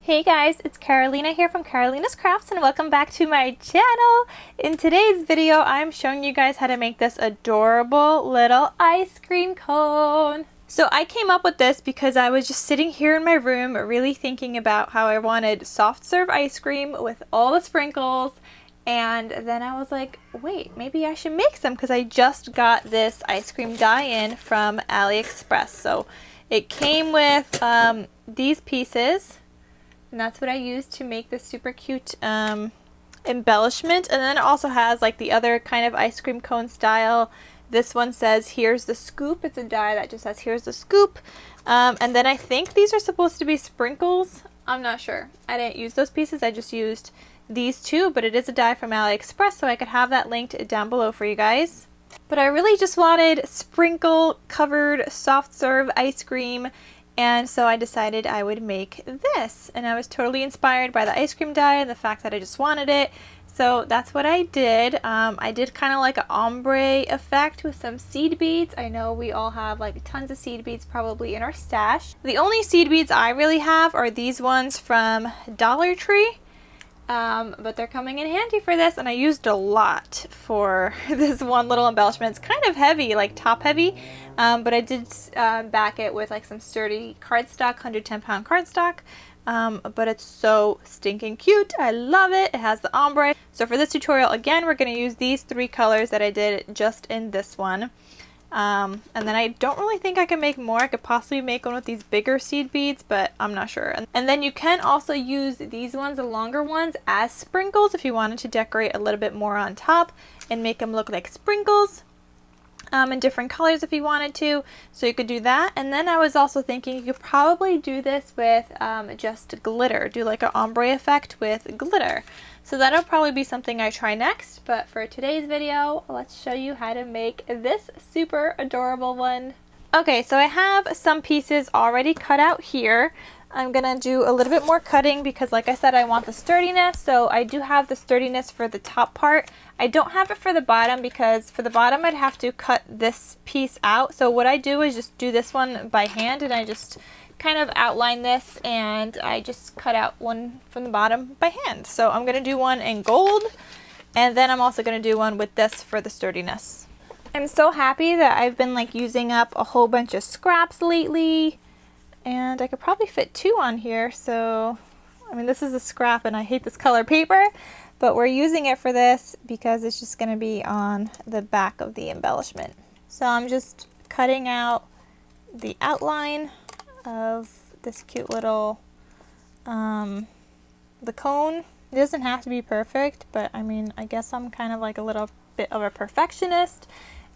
Hey guys, it's Carolina here from KarolinasKrafts and welcome back to my channel. In today's video, I'm showing you guys how to make this adorable little ice cream cone. So I came up with this because I was just sitting here in my room really thinking about how I wanted soft serve ice cream with all the sprinkles, and then I was like, wait, maybe I should make some because I just got this ice cream die-in from AliExpress. So it came with these pieces. And that's what I used to make this super cute embellishment. And then it also has like the other kind of ice cream cone style. This one says, here's the scoop. It's a die that just says, here's the scoop. And then I think these are supposed to be sprinkles. I'm not sure. I didn't use those pieces. I just used these two. But it is a die from AliExpress, so I could have that linked down below for you guys. But I really just wanted sprinkle covered soft serve ice cream. And so I decided I would make this, and I was totally inspired by the ice cream die and the fact that I just wanted it. So that's what I did. I did kind of like an ombre effect with some seed beads. I know we all have like tons of seed beads probably in our stash. The only seed beads I really have are these ones from Dollar Tree. But they're coming in handy for this, and I used a lot for this one little embellishment. It's kind of heavy, like top heavy, but I did back it with like some sturdy cardstock, 110-pound cardstock, but it's so stinking cute. I love it. It has the ombre. So for this tutorial, again, we're going to use these three colors that I did just in this one. And then I don't really think I can make more. I could possibly make one with these bigger seed beads, but I'm not sure. And then you can also use these ones, the longer ones, as sprinkles if you wanted to decorate a little bit more on top and make them look like sprinkles. In different colors if you wanted to, so you could do that. And then I was also thinking you could probably do this with just glitter, do like an ombre effect with glitter. So that'll probably be something I try next, but for today's video, let's show you how to make this super adorable one. Okay, so I have some pieces already cut out here. I'm gonna do a little bit more cutting because, like I said, I want the sturdiness. So I do have the sturdiness for the top part. I don't have it for the bottom because for the bottom I'd have to cut this piece out. So what I do is just do this one by hand, and I just kind of outline this, and I just cut out one from the bottom by hand. So I'm gonna do one in gold, and then I'm also gonna do one with this for the sturdiness. I'm so happy that I've been like using up a whole bunch of scraps lately. And I could probably fit two on here, so, I mean, this is a scrap and I hate this color paper, but we're using it for this because it's just going to be on the back of the embellishment. So I'm just cutting out the outline of this cute little, the cone. It doesn't have to be perfect, but I mean, I guess I'm kind of like a little bit of a perfectionist.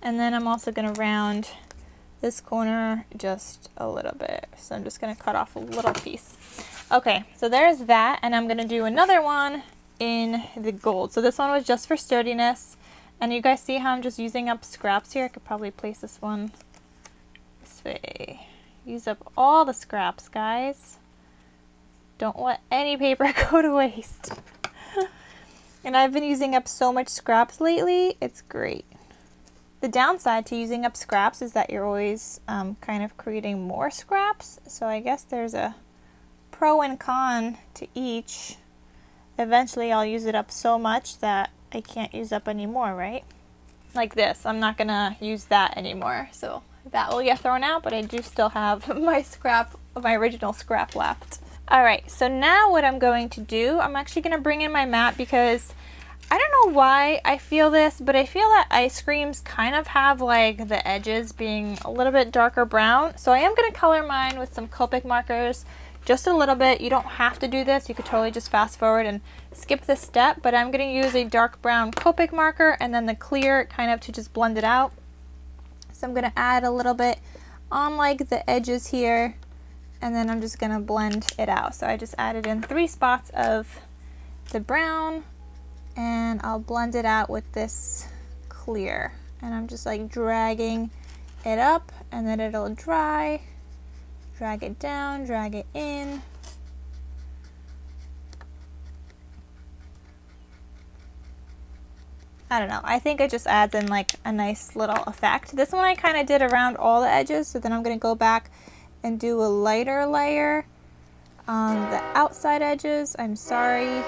And then I'm also going to round this corner just a little bit. So I'm just going to cut off a little piece. Okay, so there's that, and I'm going to do another one in the gold. So this one was just for sturdiness, and you guys see how I'm just using up scraps here? I could probably place this one this way. Use up all the scraps, guys. Don't let any paper go to waste. And I've been using up so much scraps lately, it's great. The downside to using up scraps is that you're always kind of creating more scraps. So I guess there's a pro and con to each. Eventually I'll use it up so much that I can't use up anymore, right? Like this, I'm not gonna use that anymore. So that will get thrown out, but I do still have my original scrap left. All right, so now what I'm going to do, I'm actually gonna bring in my mat because I don't know why I feel this, but I feel that ice creams kind of have like the edges being a little bit darker brown. So I am going to color mine with some Copic markers just a little bit. You don't have to do this. You could totally just fast forward and skip this step, but I'm going to use a dark brown Copic marker and then the clear kind of to just blend it out. So I'm going to add a little bit on like the edges here, and then I'm just going to blend it out. So I just added in 3 spots of the brown, and I'll blend it out with this clear, and I'm just like dragging it up, and then it'll dry. Drag it down, drag it in. I don't know, I think it just adds in like a nice little effect. This one I kind of did around all the edges, so then I'm going to go back and do a lighter layer on the outside edges. I'm sorry.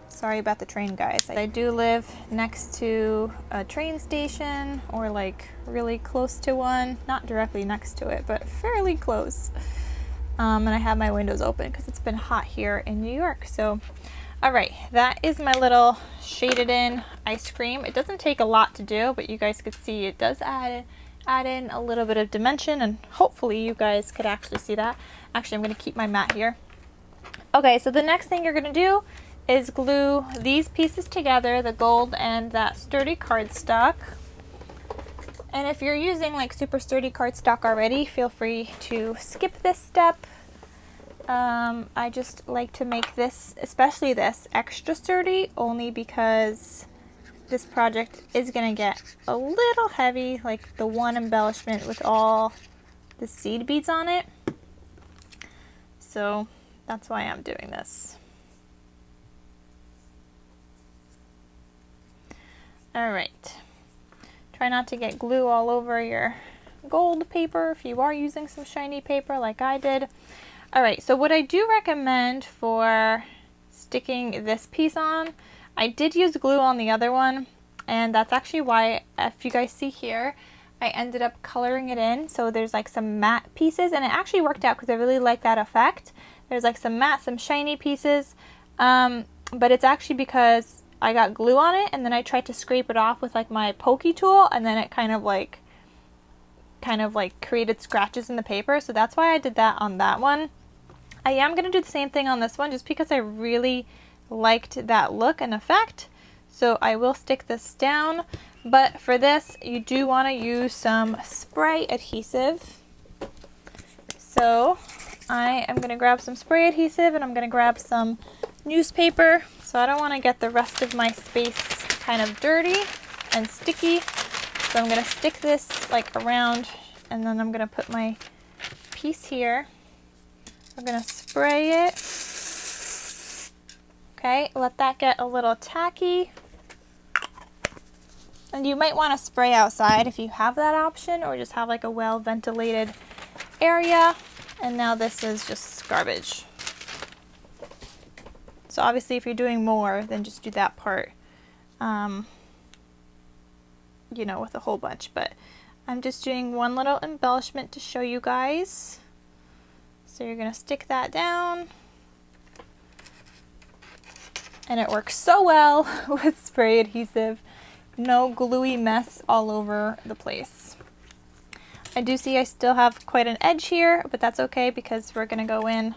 Sorry about the train, guys. I do live next to a train station, or like really close to one. Not directly next to it, but fairly close. And I have my windows open because it's been hot here in New York. So, all right, that is my little shaded in ice cream. It doesn't take a lot to do, but you guys could see it does add in a little bit of dimension, and hopefully you guys could actually see that. Actually, I'm going to keep my mat here. Okay, so the next thing you're going to do is glue these pieces together, the gold and that sturdy cardstock. And if you're using like super sturdy cardstock already, feel free to skip this step. I just like to make this, especially this, extra sturdy, only because this project is going to get a little heavy, like the one embellishment with all the seed beads on it. So that's why I'm doing this. All right. Try not to get glue all over your gold paper if you are using some shiny paper like I did. All right, so what I do recommend for sticking this piece on, I did use glue on the other one, and that's actually why, if you guys see here, I ended up coloring it in. So there's like some matte pieces, and it actually worked out because I really like that effect. There's like some matte, some shiny pieces, but it's actually because I got glue on it, and then I tried to scrape it off with like my pokey tool, and then it kind of like created scratches in the paper. So that's why I did that on that one. I am going to do the same thing on this one just because I really liked that look and effect. So I will stick this down, but for this you do want to use some spray adhesive. So I am going to grab some spray adhesive, and I'm going to grab some newspaper. So I don't want to get the rest of my space kind of dirty and sticky. So I'm going to stick this like around, and then I'm going to put my piece here. I'm going to spray it. Okay, let that get a little tacky. And you might want to spray outside if you have that option, or just have like a well ventilated area. And now this is just garbage. So obviously if you're doing more, then just do that part, you know, with a whole bunch. But I'm just doing one little embellishment to show you guys. So you're going to stick that down. And it works so well with spray adhesive. No gluey mess all over the place. I do see I still have quite an edge here, but that's okay because we're going to go in,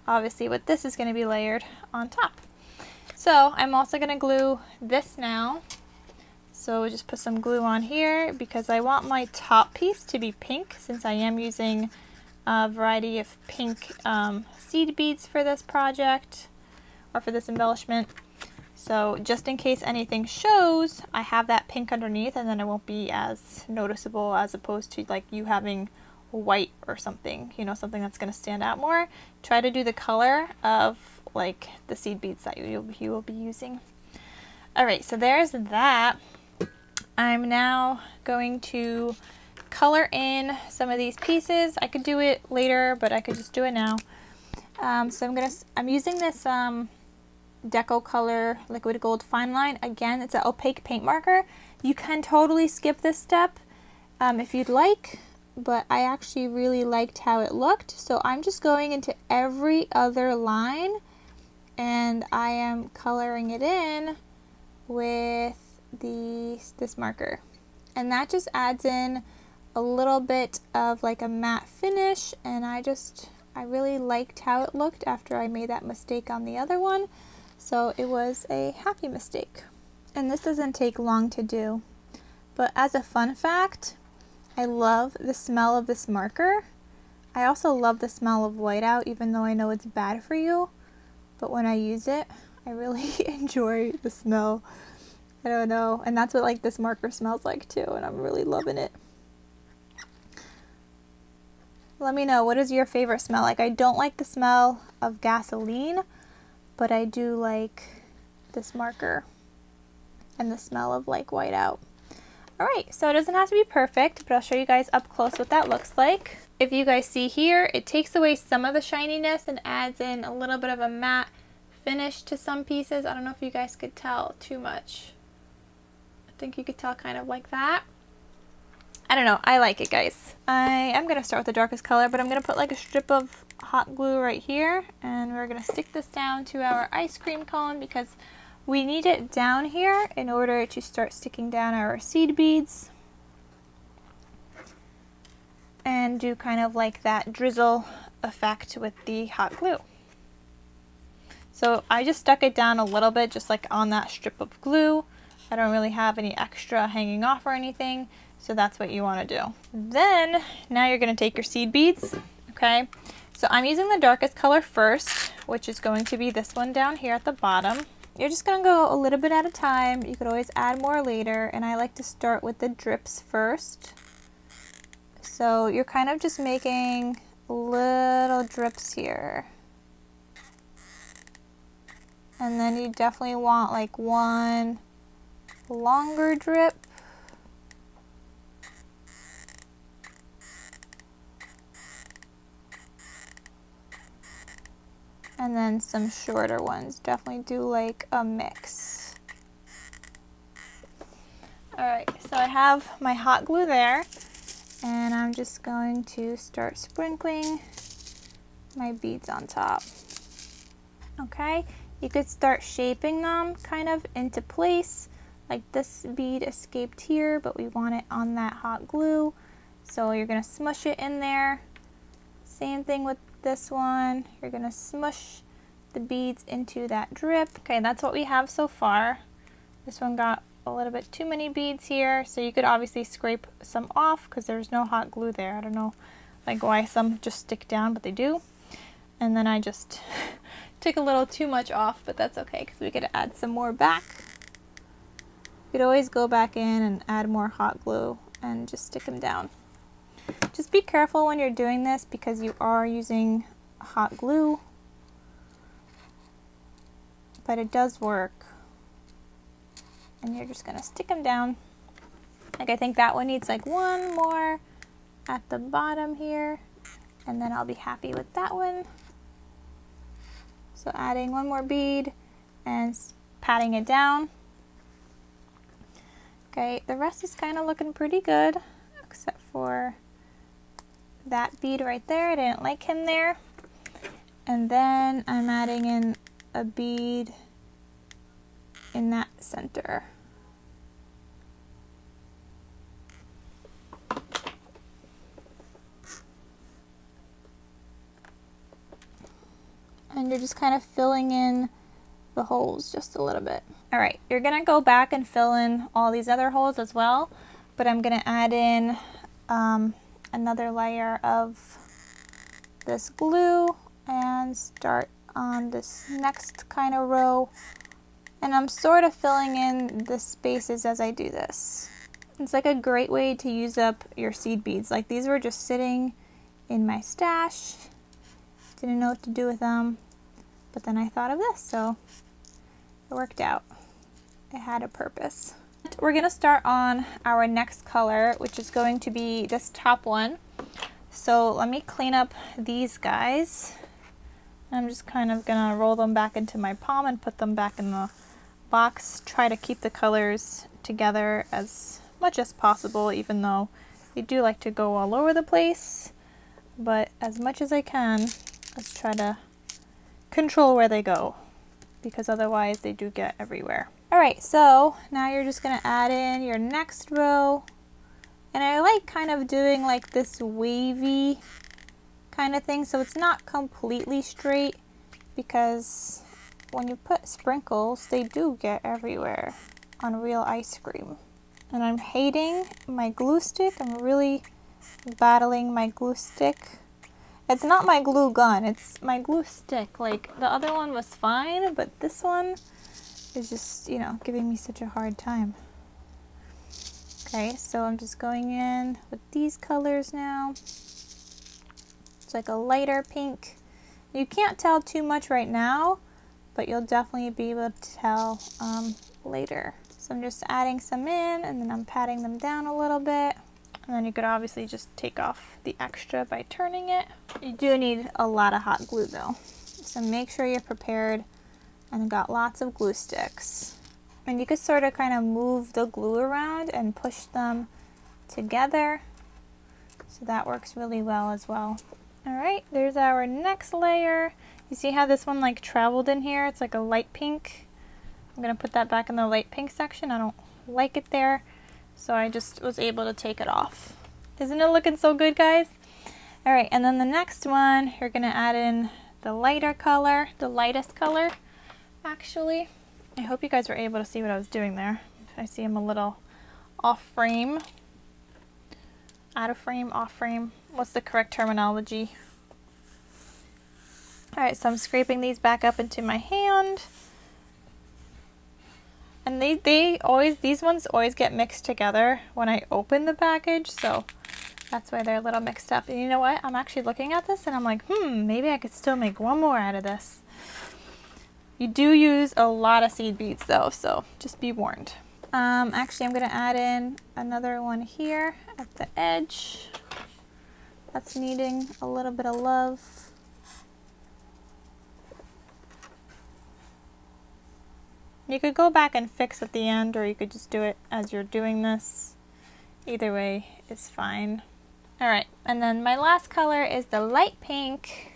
obviously, with this is going to be layered on top. So I'm also going to glue this now. So just put some glue on here because I want my top piece to be pink, since I am using a variety of pink seed beads for this project, or for this embellishment. So just in case anything shows, I have that pink underneath, and then it won't be as noticeable as opposed to like you having white or something, you know, something that's going to stand out more. Try to do the color of like the seed beads that you will be using. All right, so there's that. I'm now going to color in some of these pieces. I could do it later, but I could just do it now. So I'm using this Deco Color Liquid Gold Fine Line. Again, it's an opaque paint marker. You can totally skip this step if you'd like, but I actually really liked how it looked. So I'm just going into every other line, and I am coloring it in with this marker. And that just adds in a little bit of like a matte finish, and I really liked how it looked after I made that mistake on the other one. So it was a happy mistake. And this doesn't take long to do. But as a fun fact, I love the smell of this marker. I also love the smell of whiteout, even though I know it's bad for you. But when I use it, I really enjoy the smell. I don't know. And that's what like this marker smells like too, and I'm really loving it. Let me know, what is your favorite smell? Like, I don't like the smell of gasoline, but I do like this marker and the smell of like whiteout. Alright, so it doesn't have to be perfect, but I'll show you guys up close what that looks like. If you guys see here, it takes away some of the shininess and adds in a little bit of a matte finish to some pieces. I don't know if you guys could tell too much. I think you could tell kind of like that. I don't know, I like it, guys. I am going to start with the darkest color, but I'm going to put like a strip of hot glue right here, and we're going to stick this down to our ice cream cone because we need it down here in order to start sticking down our seed beads and do kind of like that drizzle effect with the hot glue. So I just stuck it down a little bit, just like on that strip of glue. I don't really have any extra hanging off or anything, so that's what you want to do. Then, now you're going to take your seed beads, okay? So I'm using the darkest color first, which is going to be this one down here at the bottom. You're just going to go a little bit at a time. You could always add more later, and I like to start with the drips first. So you're kind of just making little drips here. And then you definitely want like one longer drip. And then some shorter ones. Definitely do like a mix. Alright, so I have my hot glue there, and I'm just going to start sprinkling my beads on top. Okay, you could start shaping them kind of into place. Like this bead escaped here, but we want it on that hot glue. So you're going to smush it in there. Same thing with this one. You're going to smush the beads into that drip. Okay, that's what we have so far. This one got a little bit too many beads here, so you could obviously scrape some off because there's no hot glue there. I don't know like why some just stick down, but they do. And then I just took a little too much off, but that's okay because we could add some more back. You could always go back in and add more hot glue and just stick them down. Just be careful when you're doing this because you are using hot glue, but it does work. And you're just going to stick them down. Like I think that one needs like one more at the bottom here, and then I'll be happy with that one. So adding one more bead and patting it down. Okay, the rest is kind of looking pretty good, except for that bead right there. I didn't like him there. And then I'm adding in a bead in that center. And you're just kind of filling in the holes just a little bit. Alright, you're going to go back and fill in all these other holes as well, but I'm going to add in another layer of this glue and start on this next kind of row. And I'm sort of filling in the spaces as I do this. It's like a great way to use up your seed beads. Like these were just sitting in my stash. Didn't know what to do with them, but then I thought of this, so it worked out. It had a purpose. We're going to start on our next color, which is going to be this top one. So let me clean up these guys. I'm just kind of going to roll them back into my palm and put them back in the box. Try to keep the colors together as much as possible, even though they do like to go all over the place. But as much as I can, let's try to control where they go, because otherwise they do get everywhere. Alright, so now you're just going to add in your next row. And I like kind of doing like this wavy kind of thing, so it's not completely straight, because when you put sprinkles, they do get everywhere on real ice cream. And I'm hating my glue stick. I'm really battling my glue stick. It's not my glue gun, it's my glue stick. Like the other one was fine, but this one is just, you know, giving me such a hard time. Okay, so I'm just going in with these colors now. It's like a lighter pink. You can't tell too much right now, but you'll definitely be able to tell later. So I'm just adding some in, and then I'm patting them down a little bit. And then you could obviously just take off the extra by turning it. You do need a lot of hot glue though. So make sure you're prepared and got lots of glue sticks. And you could sort of kind of move the glue around and push them together. So that works really well as well. All right, there's our next layer. You see how this one like traveled in here? It's like a light pink. I'm gonna put that back in the light pink section. I don't like it there, so I just was able to take it off. Isn't it looking so good, guys? All right, and then the next one, you're gonna add in the lighter color, the lightest color, actually. I hope you guys were able to see what I was doing there. I see I'm a little off frame. Out of frame, off frame. What's the correct terminology? All right, so I'm scraping these back up into my hand. And these ones always get mixed together when I open the package, so that's why they're a little mixed up. And you know what? I'm actually looking at this and I'm like, maybe I could still make one more out of this. You do use a lot of seed beads though, so just be warned. Actually, I'm gonna add in another one here at the edge. That's needing a little bit of love. You could go back and fix at the end, or you could just do it as you're doing this. Either way is fine. All right, and then my last color is the light pink.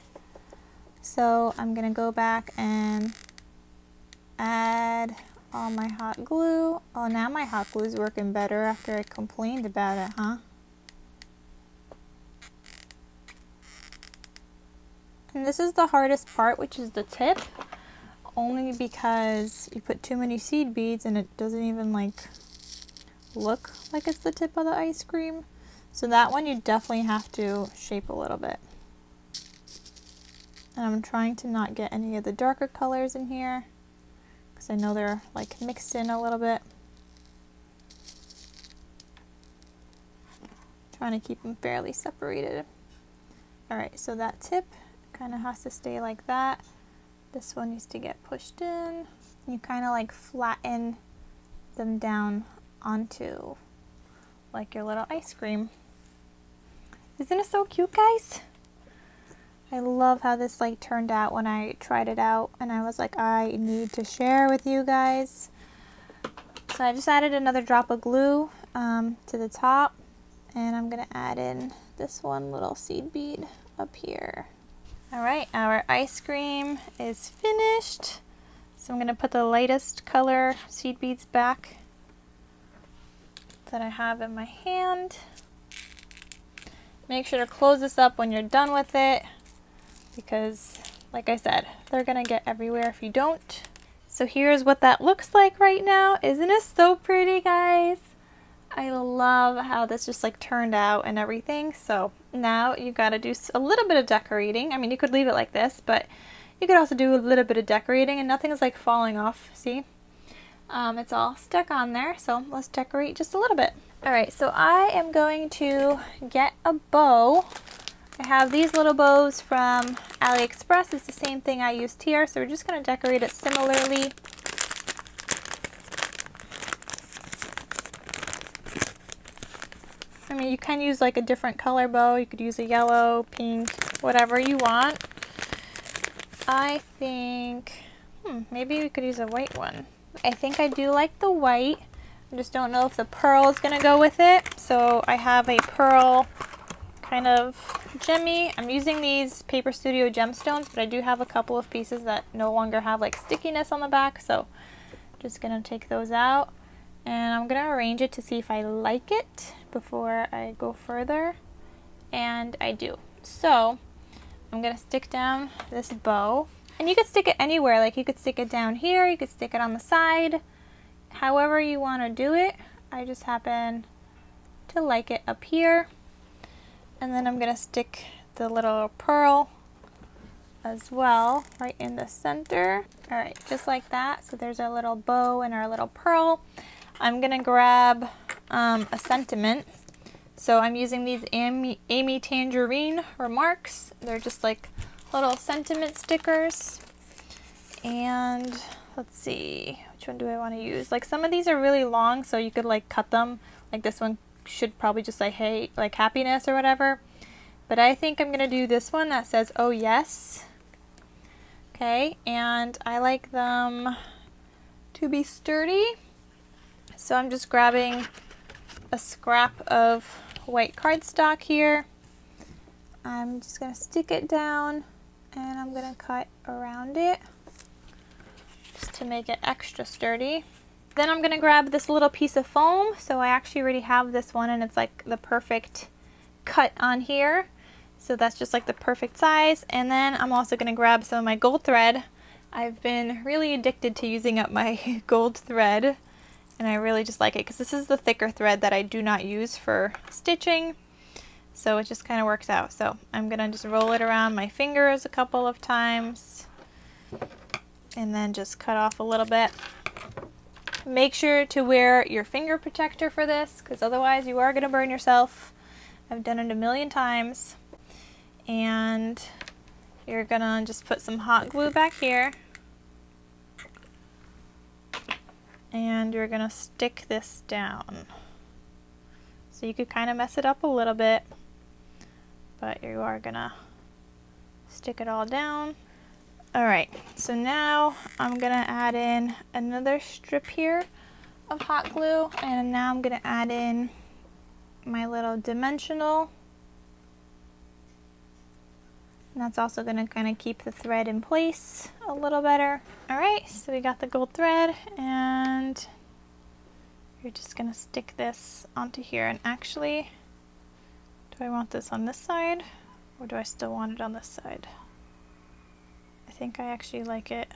So I'm gonna go back and add all my hot glue. Oh, now my hot glue is working better after I complained about it, huh? And this is the hardest part, which is the tip. Only because you put too many seed beads and it doesn't even like look like it's the tip of the ice cream. So that one you definitely have to shape a little bit. And I'm trying to not get any of the darker colors in here because I know they're like mixed in a little bit. Trying to keep them fairly separated. Alright, so that tip kind of has to stay like that. This one needs to get pushed in. You kind of like flatten them down onto like your little ice cream. Isn't it so cute, guys? I love how this like turned out when I tried it out, and I was like, I need to share with you guys. So I just added another drop of glue to the top, and I'm gonna add in this one little seed bead up here. All right, our ice cream is finished. So I'm gonna put the lightest color seed beads back that I have in my hand. Make sure to close this up when you're done with it because, like I said, they're gonna get everywhere if you don't. So here's what that looks like right now. Isn't it so pretty, guys? I love how this just like turned out and everything. So now you gotta do a little bit of decorating. I mean, you could leave it like this, but you could also do a little bit of decorating, and nothing is like falling off, see? It's all stuck on there, so let's decorate just a little bit. All right, so I am going to get a bow. I have these little bows from AliExpress. It's the same thing I used here, so we're just gonna decorate it similarly. I mean, you can use like a different color bow. You could use a yellow, pink, whatever you want. I think, maybe we could use a white one. I think I do like the white. I just don't know if the pearl is gonna go with it. So I have a pearl kind of gemmy. I'm using these Paper Studio gemstones, but I do have a couple of pieces that no longer have like stickiness on the back. So I'm just gonna take those out. And I'm gonna arrange it to see if I like it before I go further, and I do. So I'm gonna stick down this bow, and you could stick it anywhere. Like you could stick it down here, you could stick it on the side, however you want to do it. I just happen to like it up here. And then I'm gonna stick the little pearl as well right in the center. All right, just like that. So there's our little bow and our little pearl. I'm gonna grab a sentiment. So I'm using these Amy Tangerine Remarks. They're just like little sentiment stickers. And let's see, which one do I want to use? Like some of these are really long, so you could like cut them. Like this one should probably just say, hey, like happiness or whatever. But I think I'm going to do this one that says, oh yes. Okay, and I like them to be sturdy. So I'm just grabbing a scrap of white cardstock here. I'm just going to stick it down and I'm going to cut around it just to make it extra sturdy. Then I'm going to grab this little piece of foam. So I actually already have this one and it's like the perfect cut on here. So that's just like the perfect size. And then I'm also going to grab some of my gold thread. I've been really addicted to using up my gold thread and I really just like it because this is the thicker thread that I do not use for stitching. So it just kind of works out. So I'm going to just roll it around my fingers a couple of times and then just cut off a little bit. Make sure to wear your finger protector for this because otherwise you are going to burn yourself. I've done it a million times. And you're gonna just put some hot glue back here and you're gonna stick this down. So you could kind of mess it up a little bit, but you are gonna stick it all down. Alright, so now I'm gonna add in another strip here of hot glue, and now I'm gonna add in my little dimensional. And that's also going to kind of keep the thread in place a little better. Alright, so we got the gold thread and you're just going to stick this onto here. And actually, do I want this on this side or do I still want it on this side? I think I actually like it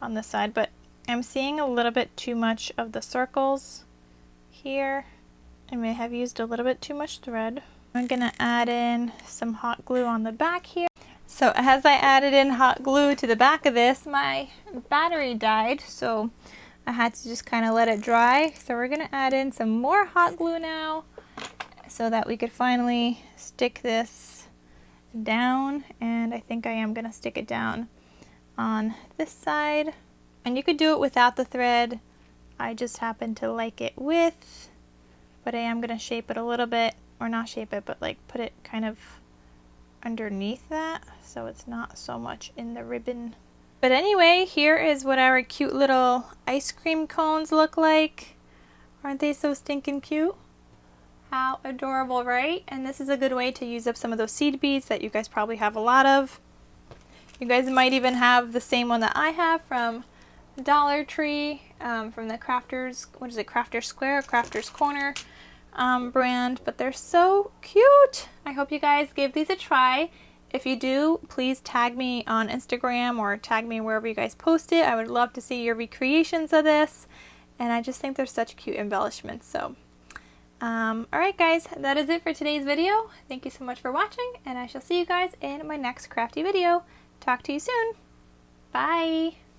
on this side, but I'm seeing a little bit too much of the circles here. I may have used a little bit too much thread. I'm going to add in some hot glue on the back here. So as I added in hot glue to the back of this, my battery died, so I had to just kind of let it dry. So we're going to add in some more hot glue now so that we could finally stick this down. And I think I am going to stick it down on this side. And you could do it without the thread. I just happen to like it with, but I am going to shape it a little bit. Or not shape it, but like put it kind of underneath that so it's not so much in the ribbon. But anyway, here is what our cute little ice cream cones look like. Aren't they so stinking cute? How adorable, right? And this is a good way to use up some of those seed beads that you guys probably have a lot of. You guys might even have the same one that I have from Dollar Tree, from the Crafters, what is it, Crafters Square, Crafters Corner brand, but they're so cute. I hope you guys give these a try. If you do, please tag me on Instagram or tag me wherever you guys post it. I would love to see your recreations of this, and I just think they're such cute embellishments. So alright guys, that is it for today's video. Thank you so much for watching, and I shall see you guys in my next crafty video. Talk to you soon. Bye.